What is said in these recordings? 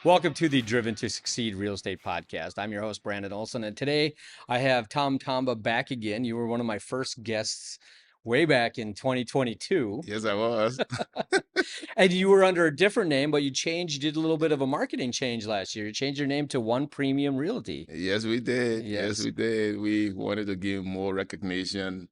Welcome to the Driven to Succeed Real Estate Podcast. I'm your host, Brandon Olson, and today I have Tom Tamba back again. You were one of my first guests way back in 2022, Yes, I was. and you were under a different name, but you did a little bit of a marketing change last year. You changed your name to One Premium Realty. Yes, we did. Yes, Yes. we did. We wanted to give more recognition,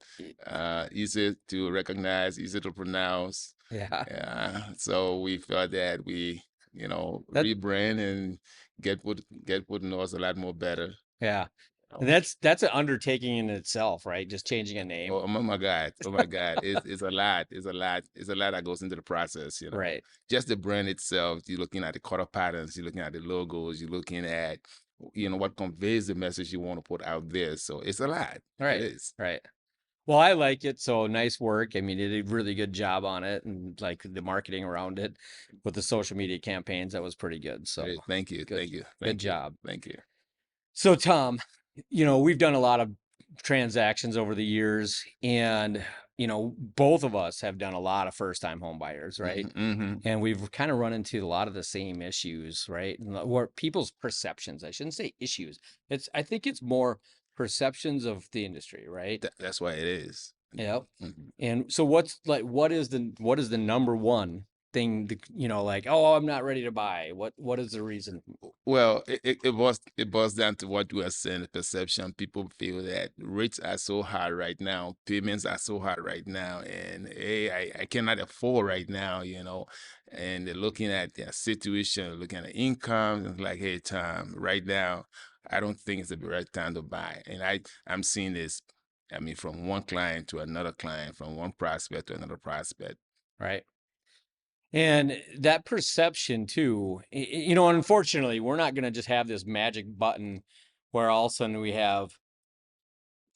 easy to recognize, easy to pronounce. Yeah. So we felt that That rebrand and get put know us a lot more better. yeah. You And know. that's an undertaking in itself, right? Just changing a name. Oh my God. Oh my God. It's a lot. It's a lot that goes into the process, Right. Just the brand itself, you're looking at the color patterns, you're looking at the logos, you're looking at, what conveys the message you want to put out there. So it's a lot. It Right. is. Right. Well, I like it, so nice work. I mean, you did a really good job on it and like the marketing around it with the social media campaigns, that was pretty good. So Thank you. good, Thank you. good Thank you. job. Thank you. So Tom, we've done a lot of transactions over the years and both of us have done a lot of first-time home buyers, right? Hmm. And we've kind of run into a lot of the same issues, right? Or people's perceptions. I shouldn't say issues. I think it's more perceptions of the industry, right? That's why it is. Yep. Mhm. And so what is the number one thing that, like, oh, I'm not ready to buy. What is the reason? Well, it boils down to what you are saying, the perception. People feel that rates are so high right now, payments are so high right now, and hey, I cannot afford right now, And they're looking at their situation, looking at income, and like, hey, Tom, right now, I don't think it's the right time to buy. And I'm seeing this, I mean, from one client to another client, from one prospect to another prospect. Right. And that perception too, unfortunately, we're not going to just have this magic button where all of a sudden we have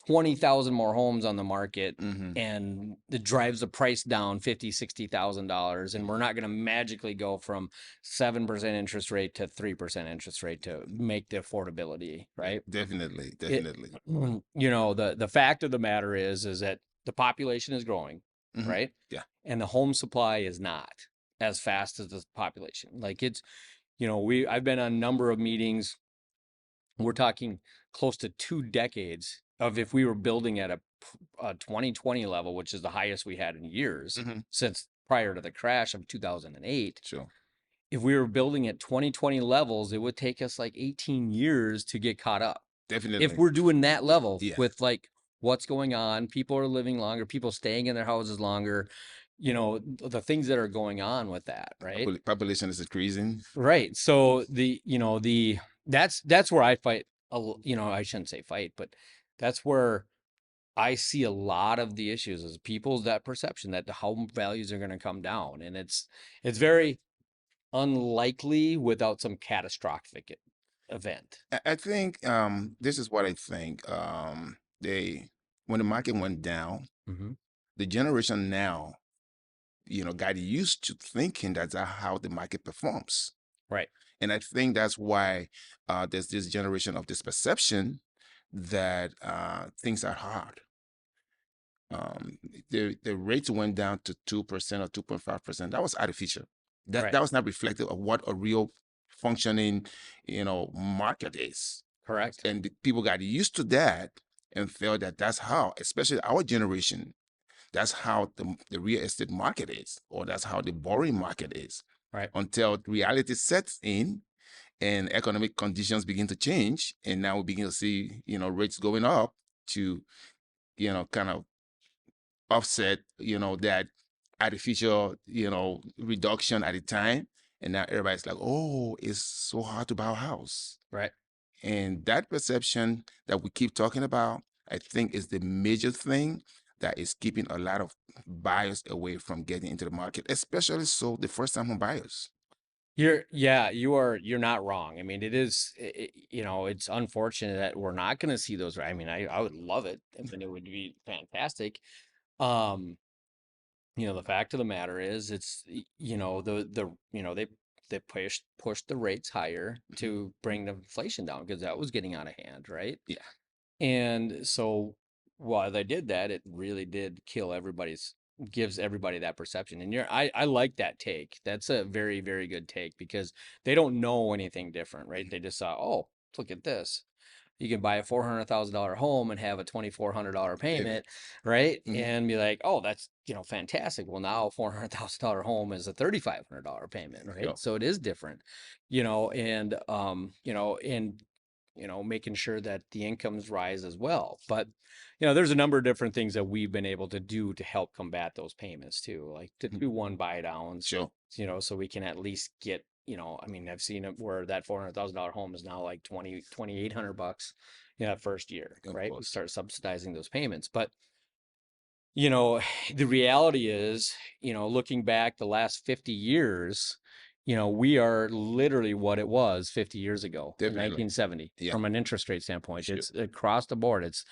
20,000 more homes on the market Hmm. and it drives the price down 50, $60,000, and we're not going to magically go from 7% interest rate to 3% interest rate to make the affordability, right? Definitely, It definitely. the fact of the matter is that the population is growing, Hmm. right? Yeah. And the home supply is not as fast as the population. Like I've been on a number of meetings. We're talking close to 2 decades of if we were building at a 2020 level, which is the highest we had in years Hmm. since prior to the crash of 2008. Sure. If we were building at 2020 levels, it would take us like 18 years to get caught up. If Definitely. we're doing that level Yeah. with like what's going on, people are living longer, people staying in their houses longer, the things that are going on with that, right? Population is increasing. Right. So that's where I fight. I shouldn't say fight, but that's where I see a lot of the issues is people's that perception that the home values are going to come down, and it's very unlikely without some catastrophic event. I think this is what I think. They when the market went down, Hmm. the generation now, got used to thinking that's how the market performs. Right. And I think that's why there's this generation of this perception that things are hard. Um, the rates went down to 2% or 2.5%. That was artificial. That Right. that was not reflective of what a real functioning, market is. Correct. And the people got used to that and felt that that's how, especially our generation, that's how the real estate market is, or that's how the borrowing market is, Right. until reality sets in and economic conditions begin to change, and now we begin to see rates going up to kind of offset that artificial reduction at the time, and now everybody's like, oh, it's so hard to buy a house. Right. And that perception that we keep talking about, I think, is the major thing that is keeping a lot of buyers away from getting into the market, especially so the first time home buyers. You're not wrong. I mean, it's unfortunate that we're not going to see those. I mean, I would love it. I mean, it would be fantastic. Um, the fact of the matter is, they pushed the rates higher Mhm. to bring the inflation down because that was getting out of hand, right? Yeah. And so while they did that, it really did kill everybody's, gives everybody that perception. And I like that take. That's a very, very good take because they don't know anything different, right? They just saw, oh, look at this. You can buy a $400,000 home and have a $2,400 Payment. payment, right? Hmm. And be like, oh, that's, fantastic. Well, now a $400,000 home is a $3,500 payment, right? Yeah. So it is different, and making sure that the incomes rise as well. But there's a number of different things that we've been able to do to help combat those payments too, like to Mhm. do one buy downs, Sure. so we can at least get, I mean, I've seen it where that $400,000 home is now like 2,800 bucks, that first year, Of right? We course. start subsidizing those payments. But, you know, the reality is, looking back the last 50 years, we are literally what it was 50 years ago in Definitely. 1970 Yeah. from an interest rate standpoint. Sure. It's across the board. It's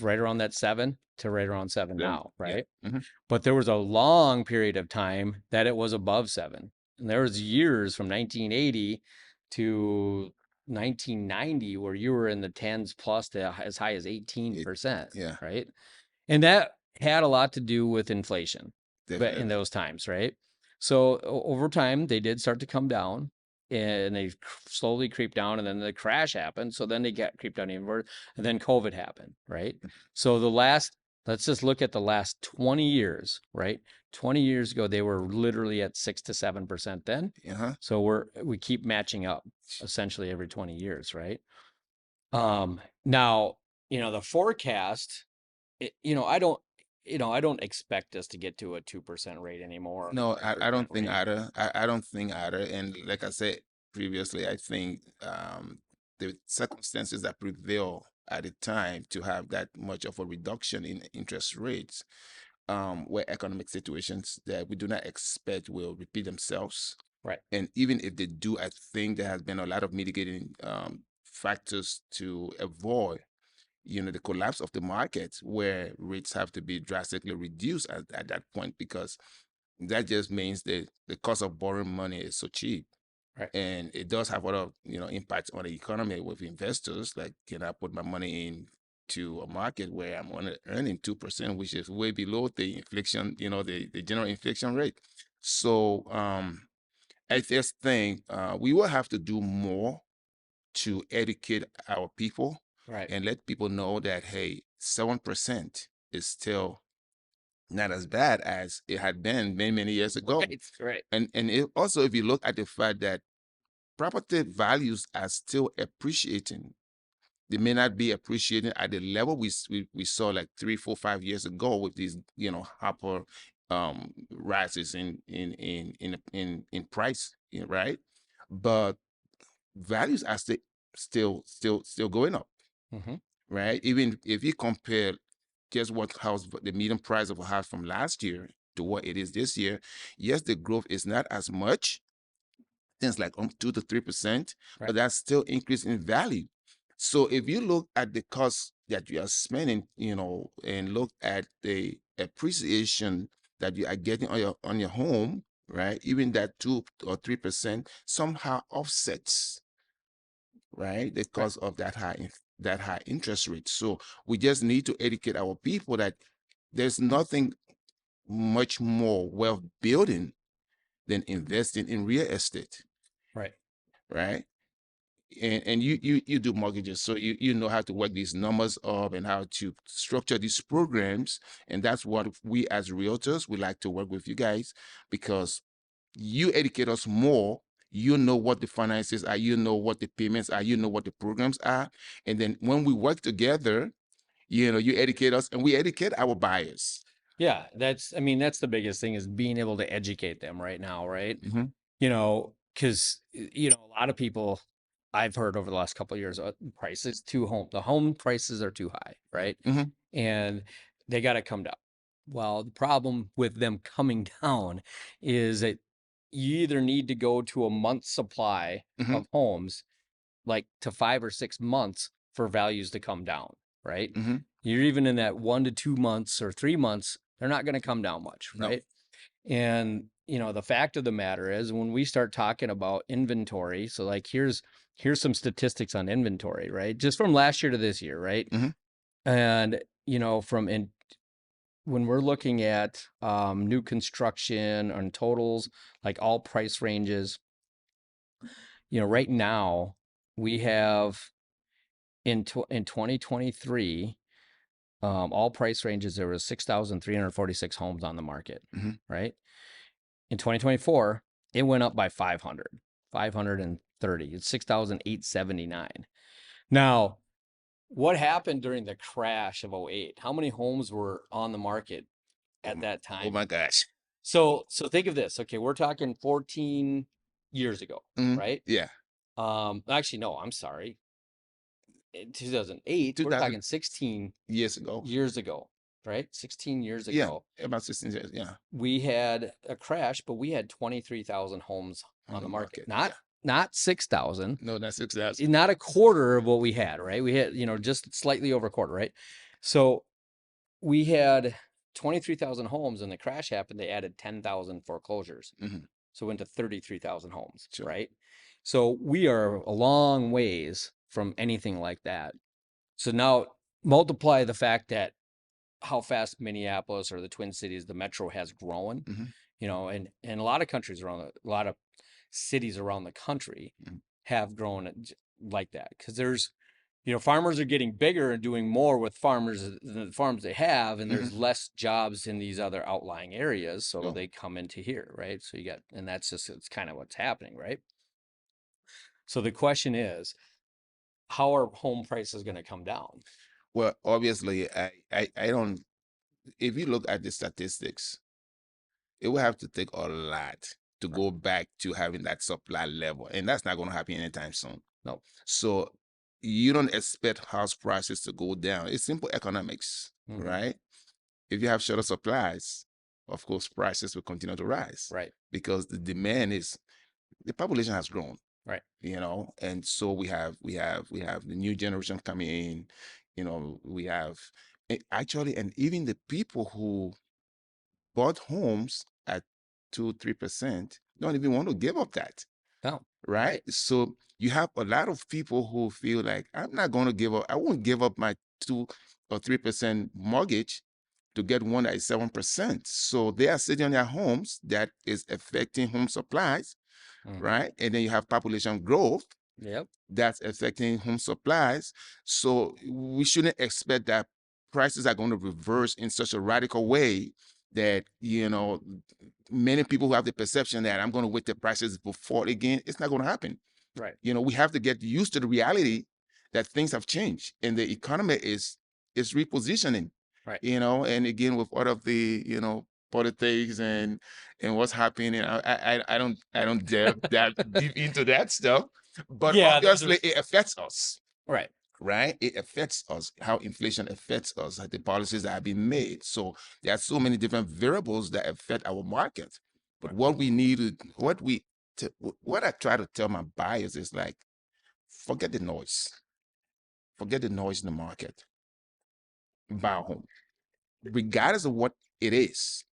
right around that 7 to right around 7 Them. now, Yeah. right? Hmm. But there was a long period of time that it was above 7. And there was years from 1980 to 1990 where you were in the tens plus to as high as It. 18%, Yeah. right? And that had a lot to do with inflation, but in Definitely. those times, right? So over time, they did start to come down and they slowly creep down, and then the crash happened. So then they got creep down even further, and then COVID happened, right? So let's just look at the last 20 years, right? 20 years ago, they were literally at 6 to 7% then. Uh-huh. So we keep matching up essentially every 20 years, right? Now, the forecast, I don't expect us to get to a 2% rate anymore or No, a I 3% don't think rate. either. I don't think either. And like I said previously, I think the circumstances that prevail at the time to have that much of a reduction in interest rates were economic situations that we do not expect will repeat themselves. Right. And even if they do, I think there has been a lot of mitigating factors to avoid, the collapse of the market where rates have to be drastically reduced at that point, because that just means that the cost of borrowing money is so cheap. Right. And it does have a lot of, impact on the economy with investors. Like, can I put my money in to a market where I'm only earning 2%, which is way below the inflation, the general inflation rate. So I just think we will have to do more to educate our people Right. and let people know that, hey, 7% is still not as bad as it had been many, many years ago. Right. Right. And also, if you look at the fact that property values are still appreciating, they may not be appreciating at the level we saw like 3, 4, 5 years ago with these, hyper rises in price, right? But values are still going up, Mm-hmm. right? Even if you compare just what house the median price of a house from last year to what it is this year, yes, the growth is not as much, things like 2 to 3%, Right. but that's still increase in value. So if you look at the cost that you are spending, and look at the appreciation that you are getting on your home, right? Even that 2 or 3% somehow offsets, right, the Right. cost of that high interest rate. So we just need to educate our people that there's nothing much more wealth building than investing in real estate, Right. right? And you do mortgages, so you know how to work these numbers up and how to structure these programs. And that's what we as realtors, we like to work with you guys, because you educate us more. You know what the finances are, you know what the payments are, you know what the programs are. And then when we work together, you educate us and we educate our buyers. Yeah. I mean, that's the biggest thing is being able to educate them right now. Right. Hmm. Because, a lot of people I've heard over the last couple of years, the home prices are too high. Right. Hmm. And they got to come down. Well, the problem with them coming down is that you either need to go to a month's supply Hmm. of homes, like to 5 or 6 months for values to come down, right? Hmm. You're even in that 1 to 2 months or 3 months, they're not going to come down much, No. right? And the fact of the matter is when we start talking about inventory, so like here's some statistics on inventory, right? Just from last year to this year, right? Hmm. And from when we're looking at new construction and totals, like all price ranges, right now we have in 2023, all price ranges, there was 6,346 homes on the market, Mhm. right? In 2024, it went up by 530. It's 6,879. Now, what happened during the crash of '08? How many homes were on the market Oh, at that oh time? my gosh. So think of this. Okay, we're talking 14 years ago, Mhm. right? Yeah. Actually, no, I'm sorry. In 2008, we're 2000 talking 16 years ago. years ago, right? 16 years Yeah, ago, about 16 years. Yeah, we had a crash, but we had 23,000 homes on on the the market. market. Not Yeah. not 6,000, No, that's 6,000. not a quarter of what we had, right? We had, just slightly over a quarter, right? So we had 23,000 homes and the crash happened. They added 10,000 foreclosures. Hmm. So it went to 33,000 homes, Sure. right? So we are a long ways from anything like that. So now multiply the fact that how fast Minneapolis or the Twin Cities, the metro has grown, Hmm. and a lot of countries around a lot of cities around the country Hmm. have grown like that because there's farmers are getting bigger and doing more with farmers than the farms they have, and Hmm. there's less jobs in these other outlying areas, so Sure. they come into here, right? So you got, and that's just, it's kind of what's happening, right? So the question is, how are home prices going to come down? Well, obviously, I don't. If you look at the statistics, it will have to take a lot to Right. go back to having that supply level, and that's not going to happen anytime soon. No. So you don't expect house prices to go down. It's simple economics, Hmm. right? If you have shorter supplies, of course, prices will continue to rise Right. because the population has grown, Right. and so we have the new generation coming in, we have actually, and even the people who bought homes at 2-3% don't even want to give up that, No. right? Right. So you have a lot of people who feel like, I'm not going to give up. I won't give up my 2 or 3% mortgage to get one that is 7%. So they are sitting on their homes. That is affecting home supplies, Hmm. right? And then you have population growth Yep. that's affecting home supplies. So we shouldn't expect that prices are going to reverse in such a radical way that, many people who have the perception that I'm going to wait the prices will fall again. It's not going to happen. Right. We have to get used to the reality that things have changed and the economy is repositioning. Right. And again, with all of the politics and what's happening, I don't delve that deep into that stuff, but Yeah, those are obviously it affects us, right. right? It affects us, how inflation affects us, the policies that have been made. So there are so many different variables that affect our market. But Right. what we need to, what I try to tell my buyers is like, forget the noise, forget the noise in the market, buy a home, regardless of what it is.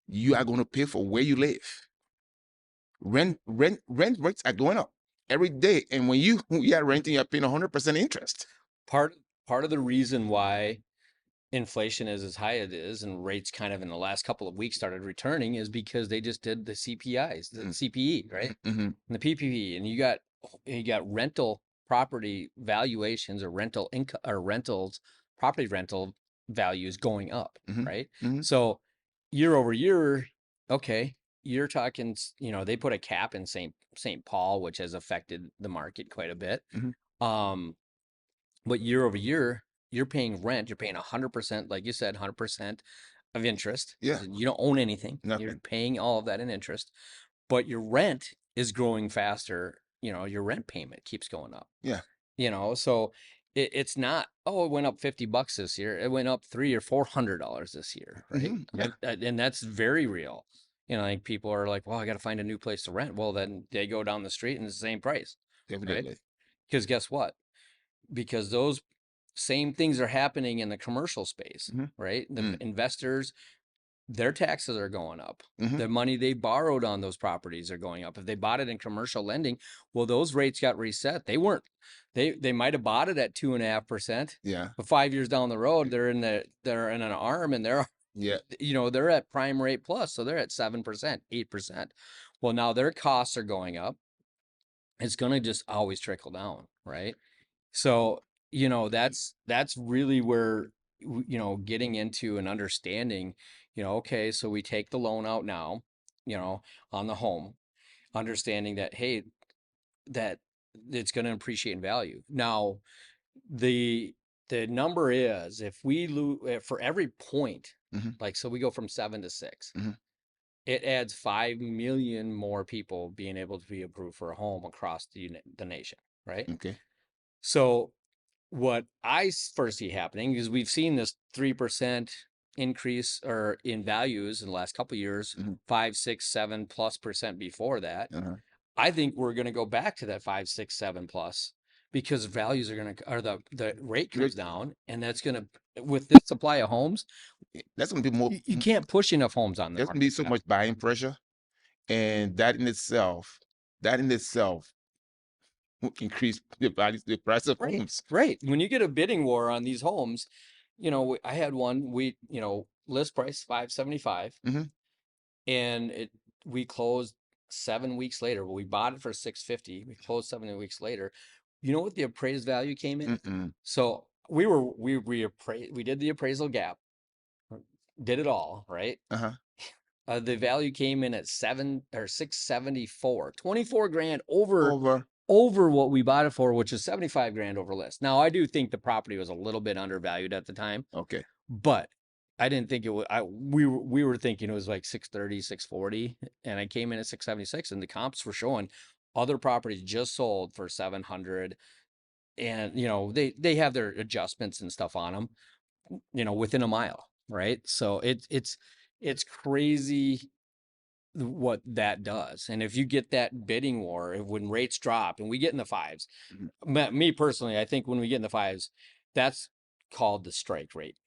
You are going to pay for where you live. Rent rates are going up every day, and when you are renting, you're paying 100% interest. Part part of the reason why inflation is as high as it is and rates kind of in the last couple of weeks started returning is because they just did the CPIs, the CPE, right? Mm-hmm. And the PPP, and you got rental property valuations or rental income or rentals, property rental values going up, Mm-hmm. right? Mm-hmm. So year over year, okay, you're talking, they put a cap in St. Paul, which has affected the market quite a bit. Mm-hmm. Um, but year over year, you're paying rent. You're paying 100%, like you said, 100% of interest. Yeah, You don't own anything. You're nothing. paying all of that in interest, but your rent is growing faster. Your rent payment keeps going up. Yeah. So it's not, oh, it went up $50 this year. It went up $300 or $400 this year, right? Mm-hmm. Yeah, And that's very real. Like people are like, well, I got to find a new place to rent. Well, then they go down the street and it's the same price, right? definitely. Because guess what? Because those same things are happening in the commercial space, Mm-hmm. right? The Mm. investors, their taxes are going up. Mm-hmm. The money they borrowed on those properties are going up. If they bought it in commercial lending, well, those rates got reset. They weren't, they might have bought it at 2.5%, Yeah. but 5 years down the road, they're in an arm and they're Yeah. You know, they're at prime rate plus, so they're at 7%, 8%. Well, now their costs are going up. It's going to just always trickle down, right? So, you know, that's really where you know, getting into and understanding, you know, okay, so we take the loan out now, you know, on the home, understanding that hey, that it's going to appreciate in value. Now, the the number is if we lose for every point, Hmm. like so we go from 7 to 6, Hmm. it adds 5 million more people being able to be approved for a home across the nation, right? Okay. So what I first see happening is we've seen this 3% increase or in values in the last couple of years, Hmm. 5, 6, 7+% before that. Uh-huh. I think we're going to go back to that 5, 6, 7+ because values are going to, or the rate comes Great. down, and that's going to, with this supply of homes, That's gonna be more. you can't push enough homes on the There's gonna be market so now. much buying pressure, and that in itself will increase the value, the price of Right, homes. right. When you get a bidding war on these homes, you know, I had one, you know, list price 575, Hmm. and we closed 7 weeks later. Well, we bought it for 650. We closed 7 weeks later. You know what the appraised value came in? Mm-mm. So we did the appraisal gap, did it all, right? Uh-huh. The value came in at 674, 24 grand over Over. what we bought it for, which is 75 grand over list. Now, I do think the property was a little bit undervalued at the time, Okay. but I didn't think it was. We were thinking it was like 630, 640, and I came in at 676, and the comps were showing other properties just sold for 700, and you know they have their adjustments and stuff on them, you know, within a mile, right? So it's crazy what that does. And if you get that bidding war, when rates drop and we get in the fives, Mhm. me personally, I think when we get in the fives, that's called the strike rate.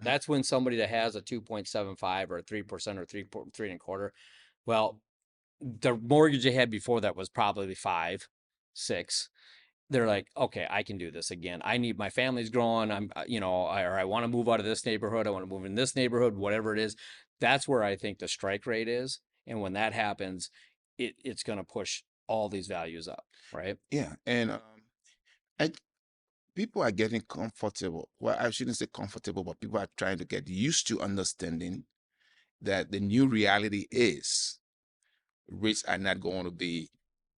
Mhm. That's when somebody that has a 2.75 or 3% or three and a quarter, well, the mortgage they had before that was probably 5, 6. They're like, okay, I can do this again. I need, my family's growing. I'm, you know, or I want to move out of this neighborhood. I want to move in this neighborhood, whatever it is. That's where I think the strike rate is. And when that happens, it's going to push all these values up, right? Yeah, and I, people are getting comfortable. Well, I shouldn't say comfortable, but people are trying to get used to understanding that the new reality is rates are not going to be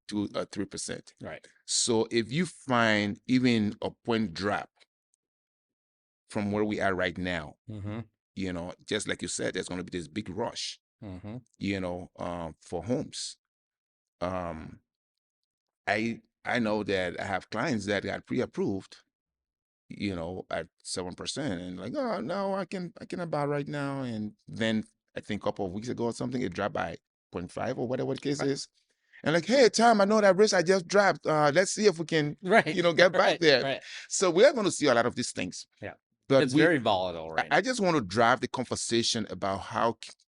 2 or 3%. Right. So if you find even a point drop from where we are right now, Mm-hmm. just like you said, there's going to be this big rush, Mm-hmm. for homes. Um, I know that I have clients that got pre-approved, at 7%, and like, oh no, I can about right now. And then I think a couple of weeks ago or something, it dropped by 0.5 or whatever the case Right. is. And like, hey, Tom, I know that risk I just dropped. Let's see if we can, Right. get back Right. there. Right. So we are going to see a lot of these things. Yeah. But It's very volatile I right I now. just want to drive the conversation about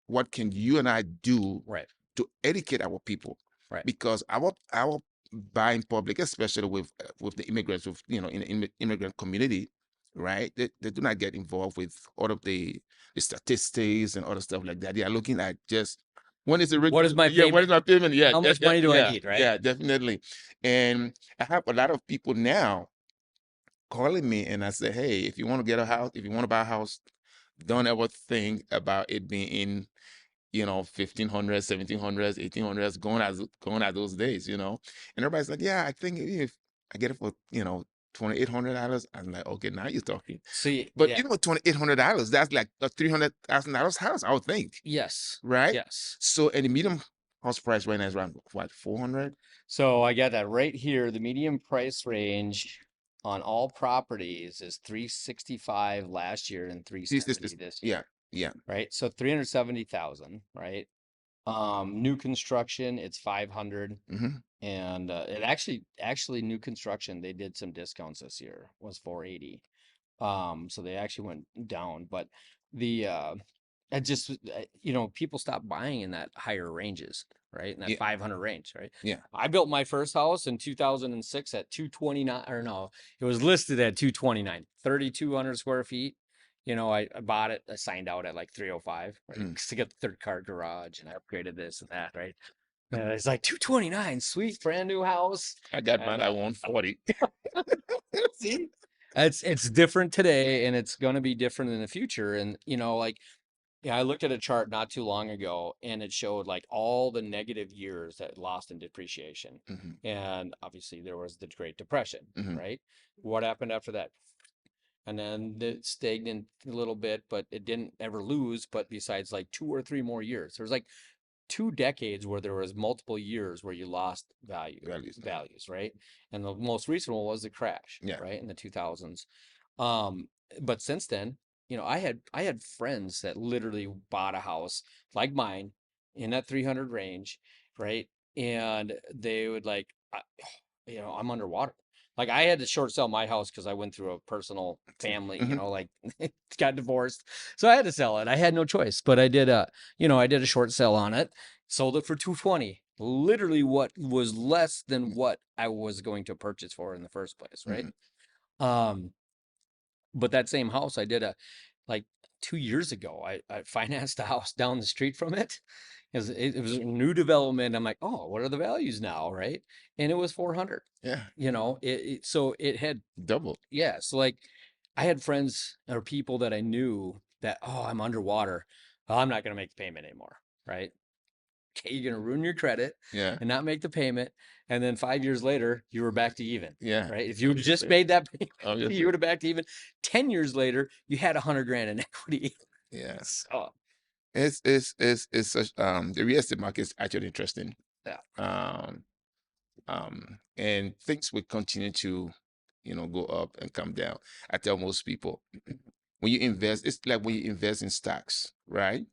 what can you and I do Right. to educate our people, Right. because our buying public, especially with the immigrants, with in the immigrant community, right? They do not get involved with all of the statistics and other stuff like that. They are looking at just when is the rate, What is my yeah, when payment? is my payment? Yeah, How yeah, much yeah, money do I yeah, need? Right. yeah, definitely. And I have a lot of people now calling me, and I say, hey, if you want to get a house, if you want to buy a house, don't ever think about it being in 1500s, 1700s, 1800s, going at those days. And everybody's like, yeah, I think if I get it for $2,800. I'm like, okay, now you're talking. See, But yeah. $2,800, that's like a $300,000 house, I would think, Yes. right? Yes. So, and the medium house price right now is around what, 400? So I got that right here. The median price range on all properties is 365 last year and This, 370 this yeah, year, yeah. right? So 370,000, right? New construction, it's 500. Hmm. And it actually new construction, they did some discounts this year, was 480. So they actually went down, but the I just you know, people stop buying in that higher ranges, right? In that Yeah, 500 range, right? yeah. I built my first house in 2006 at 229, or no, it was listed at 229, 3,200 square feet. I bought it, I signed out at like 305, right? Mm. 'Cause to get the third car garage and I upgraded this and that, right? And it's like 229, sweet brand new house. I got And mine at 140. see, it's different today and it's going to be different in the future. And like, yeah, I looked at a chart not too long ago and it showed like all the negative years that lost in depreciation. Hmm. And obviously there was the Great Depression, Hmm. right? What happened after that? And then it stagnant a little bit, but it didn't ever lose. But besides like 2 or 3 more years, there was like 2 decades where there was multiple years where you lost Values. values, right? And the most recent one was the crash, Yeah. right, in the 2000s. Um, but since then, I had friends that literally bought a house like mine in that 300 range, right? And they would like, I'm underwater. Like I had to short sell my house because I went through a personal family, Hmm. like got divorced. So I had to sell it. I had no choice, but I did a short sell on it, sold it for 220, literally what was less than what I was going to purchase for in the first place, right? Hmm. Um, but that same house I did a like 2 years ago, I financed a house down the street from it. It was a new development. I'm like, oh, what are the values now, right? And it was 400. Yeah. So it had, Double. yeah. So like I had friends or people that I knew that, oh, I'm underwater. Oh, I'm not going to make the payment anymore, right? Okay, you're going to ruin your credit Yeah. and not make the payment. And then 5 years later, you were back to even, Yeah. right? If you would just Obviously. made that payment, you Obviously. would have back to even. 10 years later, you had 100 grand in equity. Yeah. So, It's such the real estate market is actually interesting. yeah, Um and things will continue to, go up and come down. I tell most people when you invest, it's like when you invest in stocks, right?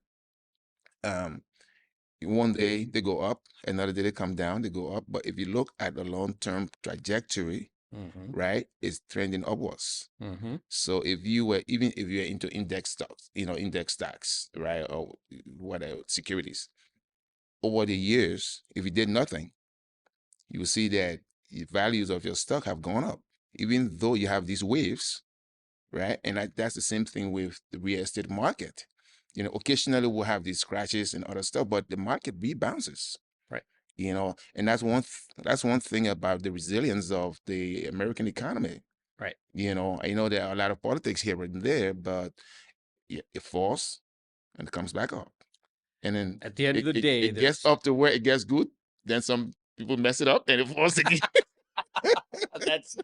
Um, one day they go up, another day they come down, they go up. But if you look at the long-term trajectory, mm-hmm, right, it's trending upwards. mm-hmm, So even if you're into index stocks, index stocks, right, or whatever securities, over the years, if you did nothing, you will see that the values of your stock have gone up, even though you have these waves, right? And that's the same thing with the real estate market. Occasionally we'll have these crashes and other stuff, but the market rebounds. right, And that's one thing about the resilience of the American economy. right. I know there are a lot of politics here and there, but yeah, it falls and it comes back up. And then At the end of it, the it, day, it gets there's up to where it gets good. Then some people mess it up and it falls again. that's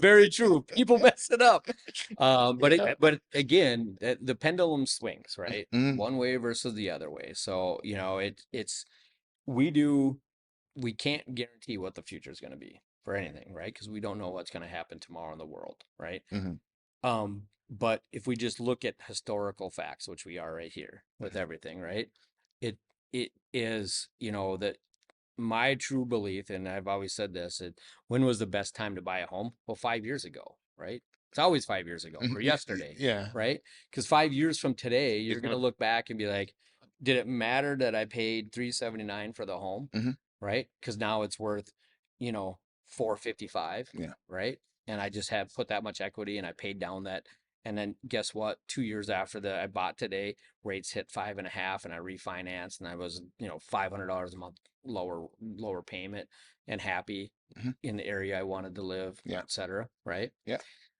very true. People mess it up. But Yeah. but again, the pendulum swings, right? Mhm. One way versus the other way. So, we do we can't guarantee what the future is going to be for anything, right? Because we don't know what's going to happen tomorrow in the world, right? Mhm. But if we just look at historical facts, which we are right here with everything, right? It it is, that my true belief, and I've always said this, when was the best time to buy a home? Well, 5 years ago, right? It's always 5 years ago or yesterday, Yeah. right? Because 5 years from today, It's you're gonna. gonna look back and be like, did it matter that I paid 379 for the home? Mhm. Right? Because now it's worth, 455, Yeah. right? And I just have put that much equity and I paid down that. And then guess what? 2 years after that I bought today, rates hit 5.5 and I refinanced and I was, $500 a month lower payment and happy Mhm. in the area I wanted to live, Yeah. et cetera. Right. Yeah.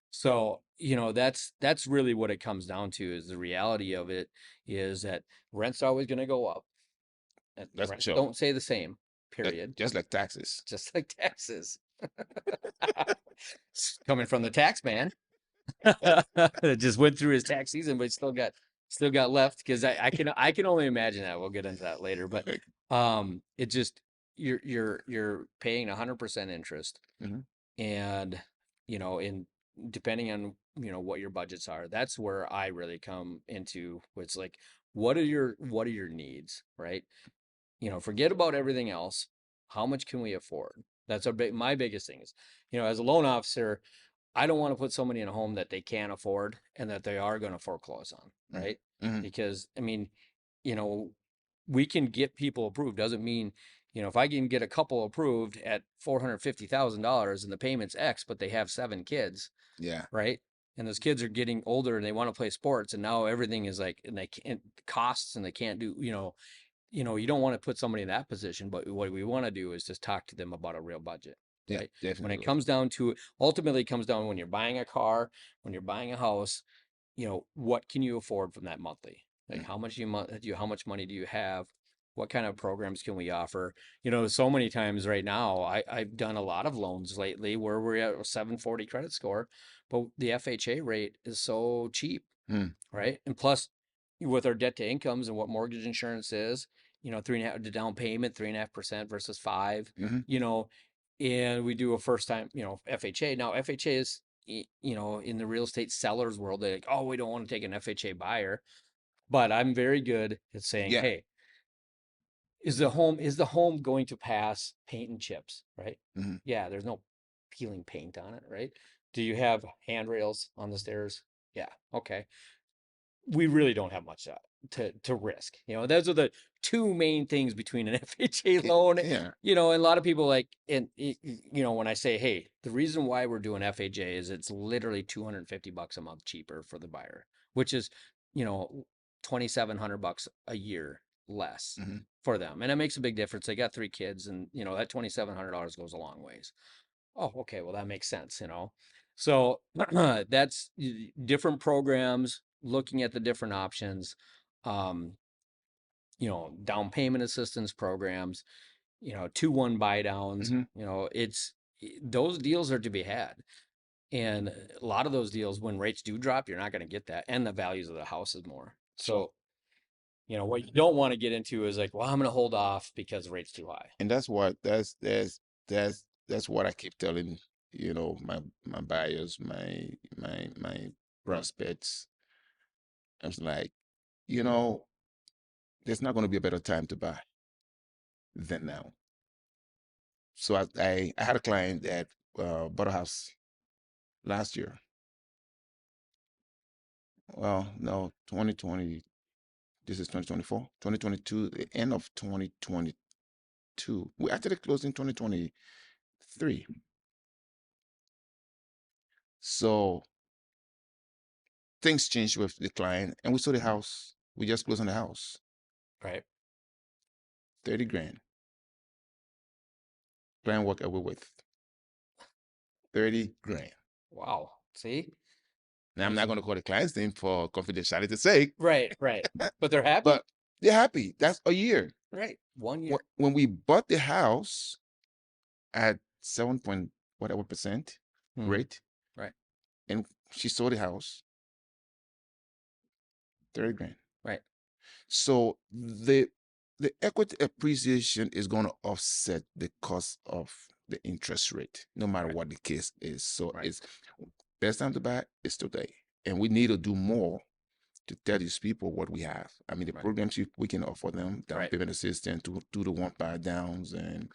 So, that's really what it comes down to is the reality of it is that rent's always going to go up. And That's for rents sure. don't stay the same, That, period. just like taxes. Just like taxes. Coming from the tax man. That just went through his tax season, but still got left because I can only imagine that. We'll get into that later. But it just you're paying 100% interest Mhm. and in depending on what your budgets are, that's where I really come into it's like what are your needs, right? Forget about everything else. How much can we afford? That's my biggest thing is, as a loan officer, I don't want to put somebody in a home that they can't afford and that they are going to foreclose on, Mhm. right? Mhm. Because I mean, you know, we can get people approved. Doesn't mean, if I can get a couple approved at $450,000 and the payment's X, but they have 7 kids, Yeah. right? and those kids are getting older and they want to play sports, and now everything is like, and they can't costs, and they can't do, you don't want to put somebody in that position, but what we want to do is just talk to them about a real budget, Yeah, right? When it definitely. comes down to it, ultimately it comes down when you're buying a car, when you're buying a house, what can you afford from that monthly? Like Mm, how much money do you have? What kind of programs can we offer? So many times right now, I've done a lot of loans lately where we're at a 740 credit score, but the FHA rate is so cheap, mm, right? And plus, with our debt to incomes and what mortgage insurance is, 3.5, the down payment, 3.5% versus five, mhm. you know, and we do a first time, FHA. Now, FHA is, in the real estate sellers world, they're like, oh, we don't want to take an FHA buyer. But I'm very good at saying, Yeah. hey, is the home going to pass paint and chips, right? Mhm. Yeah, there's no peeling paint on it, right? Do you have handrails on the stairs? Yeah, okay, we really don't have much to risk. Those are the two main things between an FHA loan. Yeah. And a lot of people like, and when I say, hey, the reason why we're doing FHA is it's literally $250 a month cheaper for the buyer, which is, you know, $2,700 a year less Mhm. for them. And it makes a big difference. They got three kids, and that $2,700 goes a long ways. Oh, okay. Well, that makes sense. So that's different programs, looking at the different options, um, down payment assistance programs, 2-1 buy downs, Mhm. those deals are to be had. And a lot of those deals, when rates do drop, you're not going to get that. And the values of the house is more. Sure. So, what you don't want to get into is like, well, I'm going to hold off because the rate's too high. And that's what I keep telling, my buyers, my prospects. I was like, you know, there's not going to be a better time to buy than now. So I had a client that bought a house last year. Well, no, 2020. This is 2024, 2022, the end of 2022. We actually closed in 2023. So things changed with the client, and we sold the house. We just closed on the house, Right. 30 grand. Client walked away with 30 grand. Wow. See? Now, I'm These not are going to call the client's name for confidentiality's sake, right, right. But they're happy? but they're happy. That's a year. Right. 1 year. When we bought the house at 7 point whatever percent Hmm. rate, Right. and she sold the house, 30 grand. Right. So the equity appreciation is going to offset the cost of the interest rate, no matter Right. what the case is. So Right. it's best time to buy is today, and we need to do more to tell these people what we have. I mean, the Right. programs we can offer them, down Right. payment assistance, to do the one buy downs, and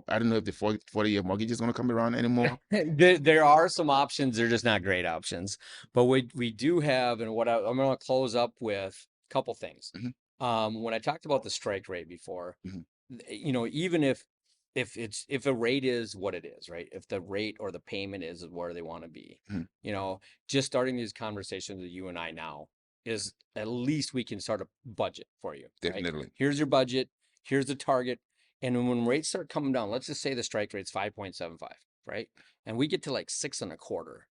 I don't know if the 40-year mortgage is going to come around anymore. There are some options. They're just not great options. But we do have, and I'm going to close up with a couple things. Mhm, When I talked about the strike rate before, mhm, even if a rate is what it is, right? If the rate or the payment is where they want to be, mhm. just starting these conversations with you and I now is at least we can start a budget for you, right? Definitely. Here's your budget, here's the target. And when rates start coming down, let's just say the strike rate's 5.75, right? And we get to like 6.25.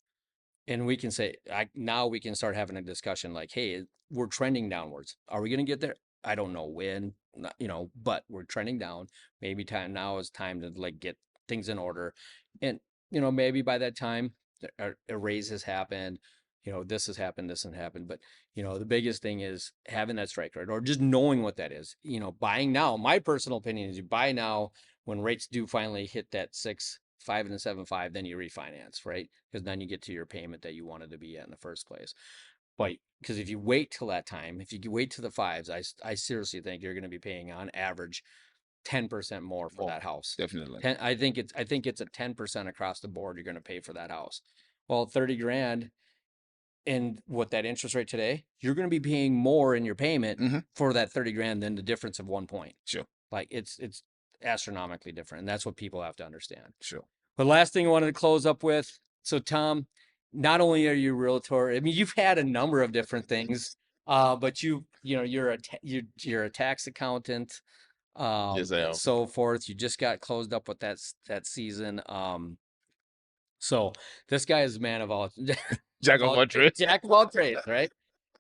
And we can say, now we can start having a discussion like, hey, we're trending downwards. Are we going to get there? I don't know when, but we're trending down. Maybe time now is time to like get things in order. And, maybe by that time, a raise has happened. This has happened, this has happened. But, the biggest thing is having that strike rate or just knowing what that is. Buying now. My personal opinion is you buy now when rates do finally hit that 6.5 and a 7.5, then you refinance, right? Because then you get to your payment that you wanted to be at in the first place. But because if you wait till that time, if you wait to the fives, I seriously think you're going to be paying on average 10% more for More, that house. definitely. 10, I think it's a 10% across the board you're going to pay for that house. Well, 30 grand, and what that interest rate today, you're going to be paying more in your payment Hmm. for that 30 grand than the difference of 1 point. Sure, Like it's astronomically different. And that's what people have to understand. sure. But last thing I wanted to close up with. So Tom, not only are you a realtor, I mean, you've had a number of different things, but you're a tax accountant, Yes, I and am. so forth. You just got closed up with that season. So this guy is a man of all Jack of all trades. jack of all trades, right?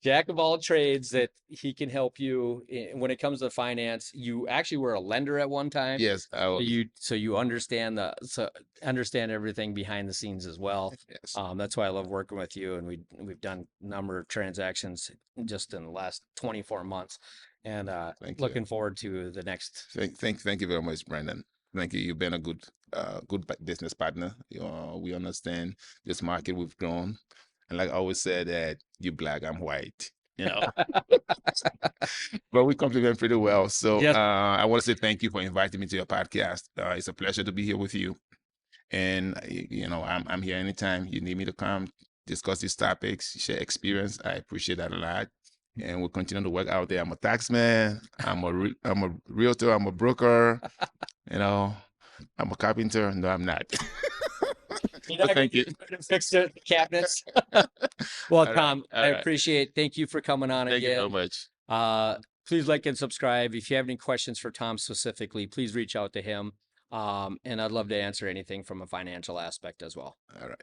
Jack of all trades that he can help you when it comes to finance. You actually were a lender at one time. Yes, I was. You understand understand everything behind the scenes as well. Yes. That's why I love working with you, and we've done a number of transactions just in the last 24 months, and Thank you. looking forward to the next. Thank you very much, Brandon. Thank you. You've been a good business partner. We understand this market we've grown, and like I always said, that you black, I'm white. You know, but we complement pretty well. So Yes. I want to say thank you for inviting me to your podcast. It's a pleasure to be here with you. And I'm here anytime you need me to come discuss these topics, share experience. I appreciate that a lot. And we'll continue to work out there. I'm a tax man. I'm a realtor. I'm a broker. You know, I'm a carpenter. No, I'm not. You're But not gonna thank you. fix the cabinets. Well, All right. Tom, I All right. appreciate. Thank you for coming on Thank you very again. much. Please like and subscribe. If you have any questions for Tom specifically, please reach out to him. And I'd love to answer anything from a financial aspect as well. All right.